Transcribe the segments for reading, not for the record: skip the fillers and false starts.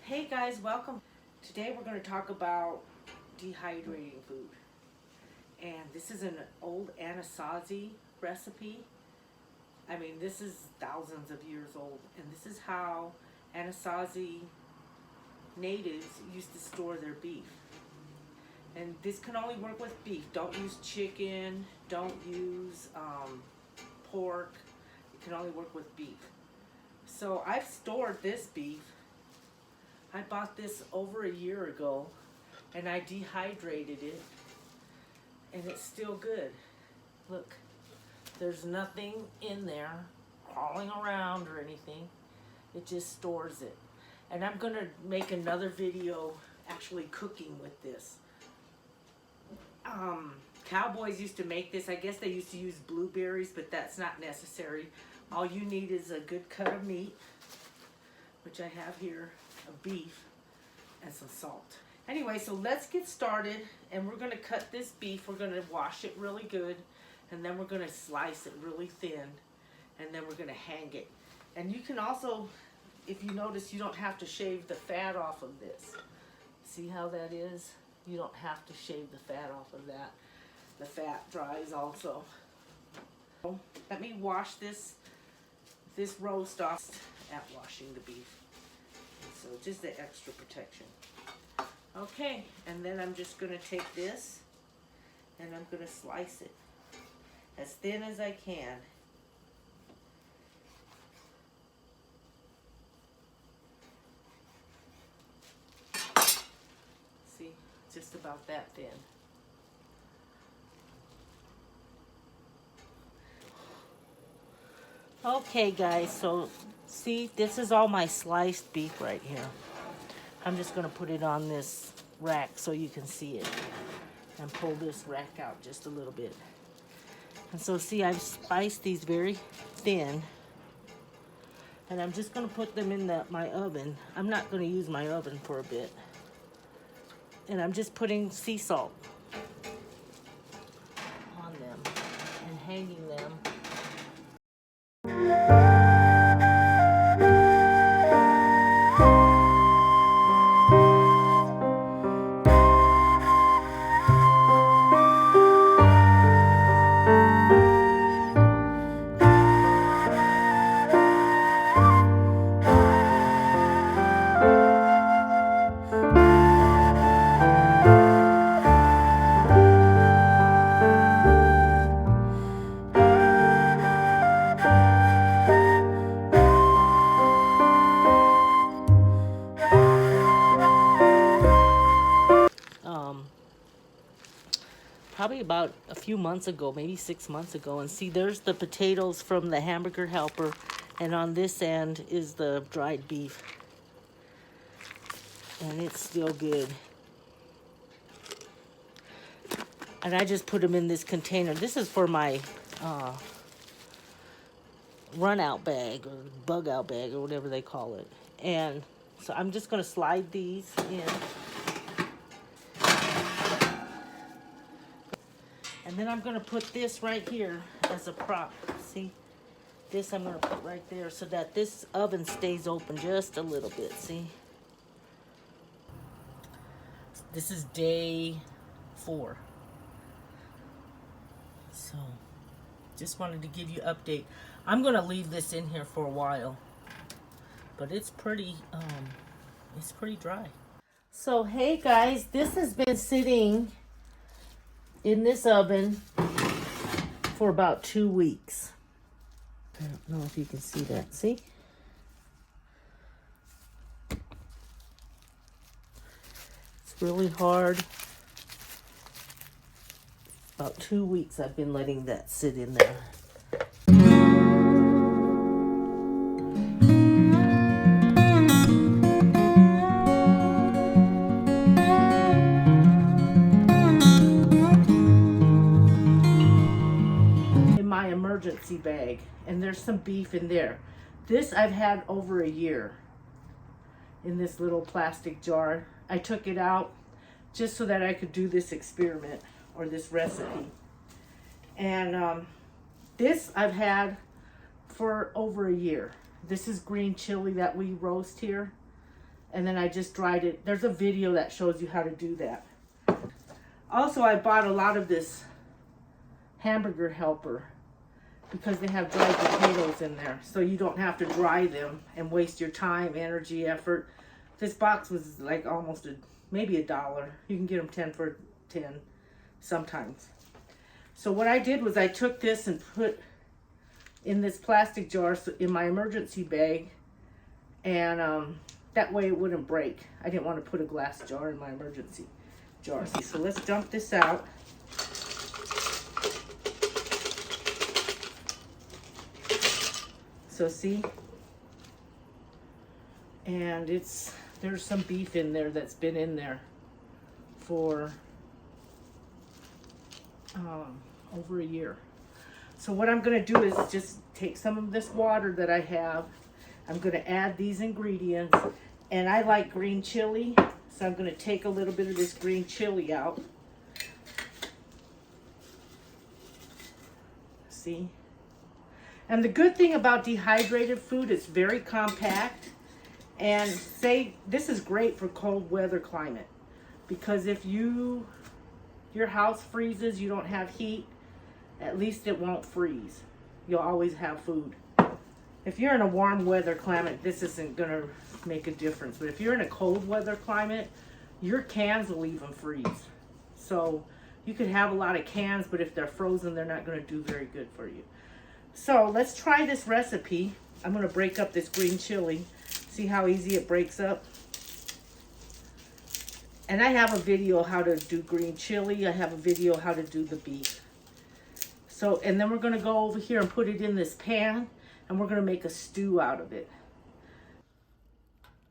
Hey guys, welcome. Today we're going to talk about dehydrating food. And this is an old Anasazi recipe. I mean, this is thousands of years old. And this is how Anasazi natives used to store their beef. And this can only work with beef. Don't use chicken, don't use pork. It can only work with beef. So I've stored this beef. I bought this over a year ago and I dehydrated it and it's still good. Look, there's nothing in there crawling around or anything. It just stores it. And I'm gonna make another video actually cooking with this. Cowboys used to make this. I guess they used to use blueberries, but that's not necessary. All you need is a good cut of meat, which I have here, of beef, and some salt. Anyway, so let's get started, and we're gonna cut this beef. We're gonna wash it really good, and then we're gonna slice it really thin, and then we're gonna hang it. And you can also, if you notice, you don't have to shave the fat off of this. See how that is? You don't have to shave the fat off of that. The fat dries also. Let me wash this roast off at washing the beef. So just the extra protection. Okay, and then I'm just gonna take this and I'm gonna slice it as thin as I can. See, just about that thin. Okay guys, so see, this is all my sliced beef right here. I'm just gonna put it on this rack so you can see it and pull this rack out just a little bit. And so see, I've spiced these very thin and I'm just gonna put them in my oven. I'm not gonna use my oven for a bit. And I'm just putting sea salt on them and hanging them. Probably about a few months ago, maybe 6 months ago. And see, there's the potatoes from the hamburger helper, and on this end is the dried beef. And it's still good. And I just put them in this container. This is for my run out bag or bug out bag or whatever they call it. And so I'm just gonna slide these in. And then I'm gonna put this right here as a prop. See, this I'm gonna put right there so that this oven stays open just a little bit, see? This is day 4. So, just wanted to give you an update. I'm gonna leave this in here for a while, but it's pretty dry. So, hey guys, this has been sitting in this oven for about 2 weeks. I don't know if you can see that. See? It's really hard. About 2 weeks I've been letting that sit in there. Emergency bag, and there's some beef in there. This I've had over a year in this little plastic jar. I took it out just so that I could do this experiment or this recipe. And this I've had for over a year. This is green chili that we roast here, and then I just dried it. There's a video that shows you how to do that. Also, I bought a lot of this hamburger helper because they have dried potatoes in there, so you don't have to dry them and waste your time, energy, effort. This box was like almost maybe $1. You can get them 10 for 10 sometimes. So what I did was I took this and put in this plastic jar in my emergency bag, and that way it wouldn't break. I didn't want to put a glass jar in my emergency jar. So let's dump this out. So see, and there's some beef in there that's been in there for over a year. So what I'm going to do is just take some of this water that I have. I'm going to add these ingredients, and I like green chili, so I'm going to take a little bit of this green chili out. See? And the good thing about dehydrated food, it's very compact, and this is great for cold weather climate, because if your house freezes, you don't have heat, at least it won't freeze. You'll always have food. If you're in a warm weather climate, this isn't going to make a difference. But if you're in a cold weather climate, your cans will even freeze. So you could have a lot of cans, but if they're frozen, they're not going to do very good for you. So let's try this recipe. I'm going to break up this green chili. See how easy it breaks up? And I have a video how to do green chili. I have a video how to do the beef. So, and then we're going to go over here and put it in this pan, and we're going to make a stew out of it.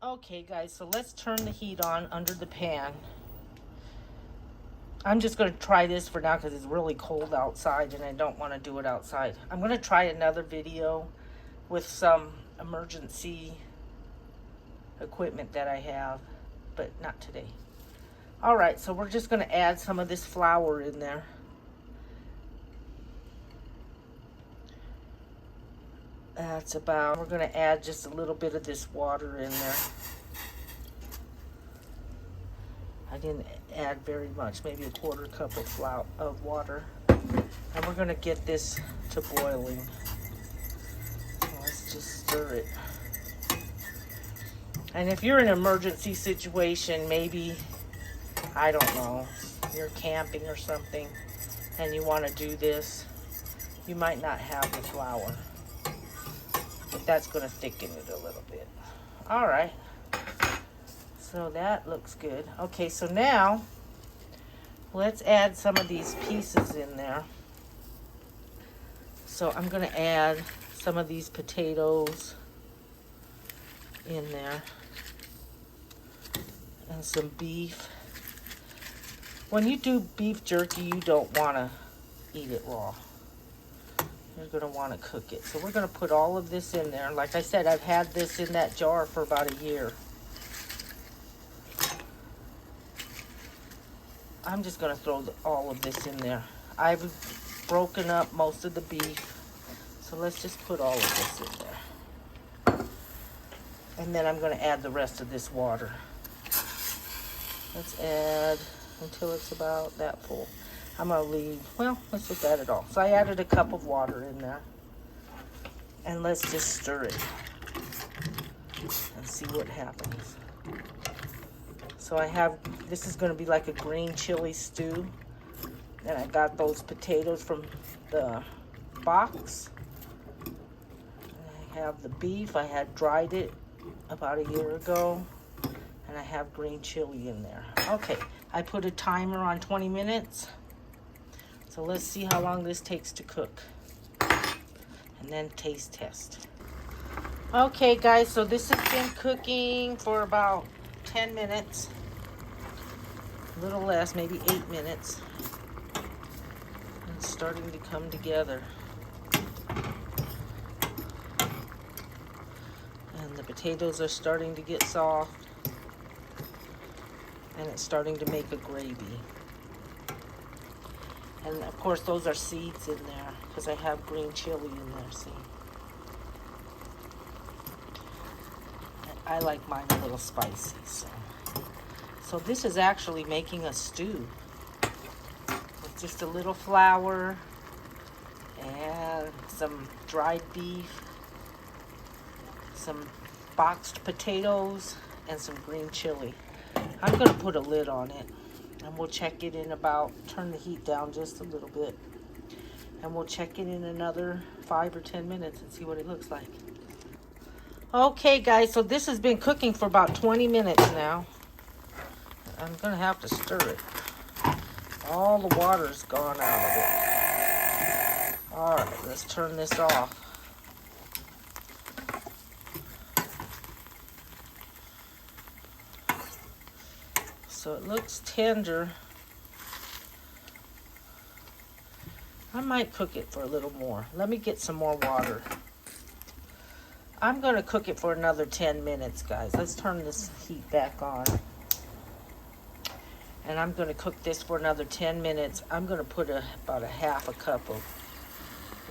Okay guys, so let's turn the heat on under the pan. I'm just going to try this for now because it's really cold outside and I don't want to do it outside. I'm going to try another video with some emergency equipment that I have, but not today. Alright, so we're just going to add some of this flour in there. We're going to add just a little bit of this water in there. I didn't add very much, maybe a 1/4 cup of water. And we're going to get this to boiling. Let's just stir it. And if you're in an emergency situation, maybe, I don't know, you're camping or something, and you want to do this, you might not have the flour. But that's going to thicken it a little bit. All right. So that looks good. Okay, so now let's add some of these pieces in there. So I'm going to add some of these potatoes in there and some beef. When you do beef jerky, you don't want to eat it raw. You're going to want to cook it. So we're going to put all of this in there. Like I said, I've had this in that jar for about a year. I'm just going to throw all of this in there. I've broken up most of the beef. So let's just put all of this in there. And then I'm going to add the rest of this water. Let's add until it's about that full. I'm going to leave, well, let's just add it all. So I added a cup of water in there. And let's just stir it and see what happens. So I have, this is going to be like a green chili stew. And I got those potatoes from the box. And I have the beef. I had dried it about a year ago. And I have green chili in there. Okay, I put a timer on 20 minutes. So let's see how long this takes to cook. And then taste test. Okay guys, so this has been cooking for about 10 minutes. A little less, maybe 8 minutes. It's starting to come together. And the potatoes are starting to get soft. And it's starting to make a gravy. And of course those are seeds in there because I have green chili in there, see. I like mine a little spicy. So this is actually making a stew with just a little flour and some dried beef, some boxed potatoes, and some green chili. I'm gonna put a lid on it and we'll check it in about, turn the heat down just a little bit, and we'll check it in another 5 or 10 minutes and see what it looks like. Okay guys, so this has been cooking for about 20 minutes now. I'm gonna have to stir it. All the water's gone out of it. All right, let's turn this off. So it looks tender. I might cook it for a little more. Let me get some more water. I'm gonna cook it for another 10 minutes, guys. Let's turn this heat back on. And I'm gonna cook this for another 10 minutes. I'm gonna put about a half a cup of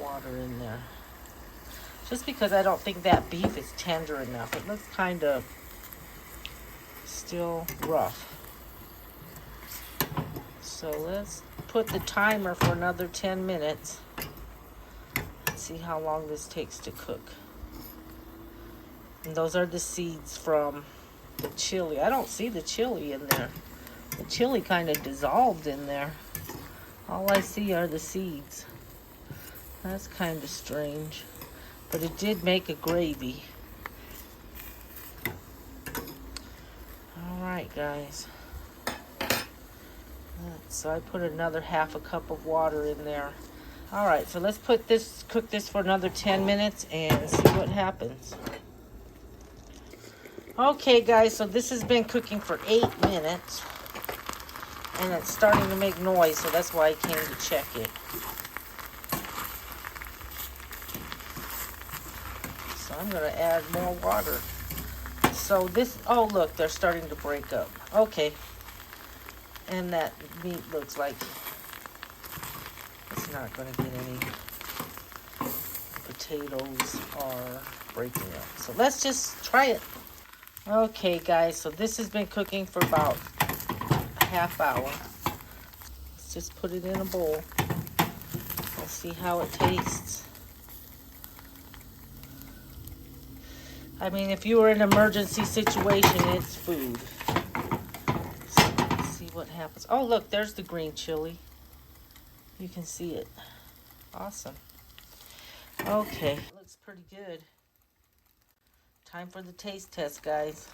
water in there. Just because I don't think that beef is tender enough. It looks kind of still rough. So let's put the timer for another 10 minutes. Let's see how long this takes to cook. And those are the seeds from the chili. I don't see the chili in there. The chili kind of dissolved in there. All I see are the seeds. That's kind of strange. But it did make a gravy. All right, guys. So I put another half a cup of water in there. All right, so let's cook this for another 10 minutes and see what happens. Okay guys, so this has been cooking for 8 minutes and it's starting to make noise, so that's why I came to check it. So I'm gonna add more water. So this, oh look, they're starting to break up. Okay. And that meat looks like it's not going to get any potatoes are breaking up. So let's just try it. Okay guys, so this has been cooking for about a half hour. Let's just put it in a bowl. We'll see how it tastes. I mean, if you were in an emergency situation, it's food. What happens. Oh look, there's the green chili. You can see it. Awesome. Okay, looks pretty good. Time for the taste test, guys.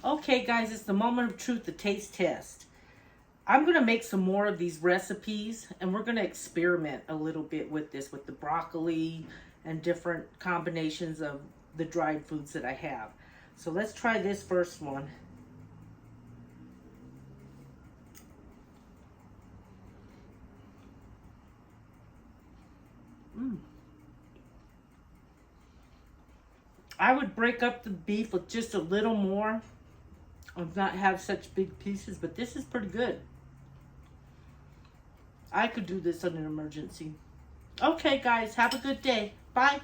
Okay guys, it's the moment of truth, the taste test. I'm gonna make some more of these recipes and we're gonna experiment a little bit with this, with the broccoli and different combinations of the dried foods that I have. So let's try this first one. I would break up the beef with just a little more and not have such big pieces, but this is pretty good. I could do this in an emergency. Okay guys, have a good day. Bye.